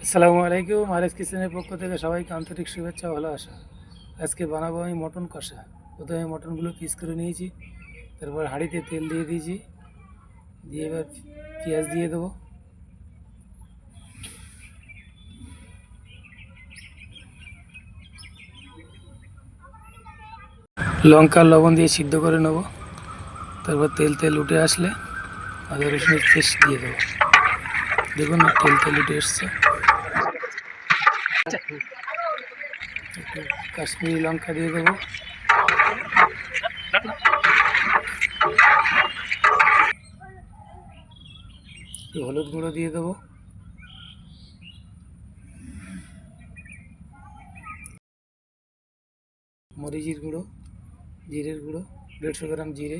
আসসালামু আলাইকুম। আরএস কিচেনের পক্ষ থেকে সবাইকে আন্তরিক শুভেচ্ছা ও ভালোবাসা। আজকে বানাবো আমি মটন কষা। প্রথমে মটনগুলো পিস করে নিয়েছি, তারপর হাঁড়িতে তেল দিয়ে দিয়েছি, দিয়ে এবার পেঁয়াজ দিয়ে দেবো, লঙ্কা লবণ দিয়ে সিদ্ধ করে নেব। তারপর তেল উঠে আসলে আদা রসুনের পেস্ট দিয়ে দেবো। দেখুন তেল উঠে এসছে। একটু কাশ্মীরি লঙ্কা দিয়ে দেবো, একটু হলুদ গুঁড়ো দিয়ে দেবো, মরিচের গুঁড়ো, জিরের গুঁড়ো 150 গ্রাম জিরে,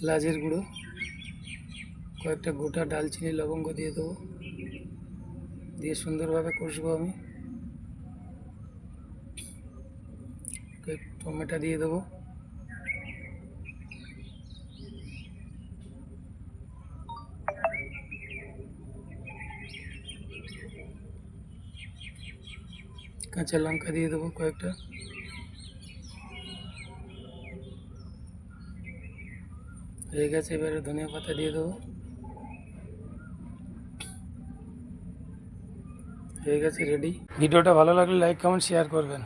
এলাচের গুঁড়ো, কয়েকটা গোটা ডালচিনি লবঙ্গ দিয়ে দেবো, দিয়ে সুন্দরভাবে কষবো আমি। টমেটো দিয়ে দেবো, কাঁচা লঙ্কা দিয়ে দেবো কয়েকটা, হয়ে গেছে। এবারে ধনিয়া পাতা দিয়ে দেবো, হয়ে গেছে, রেডি। ভিডিওটা ভালো লাগলে লাইক কমেন্ট শেয়ার করবেন।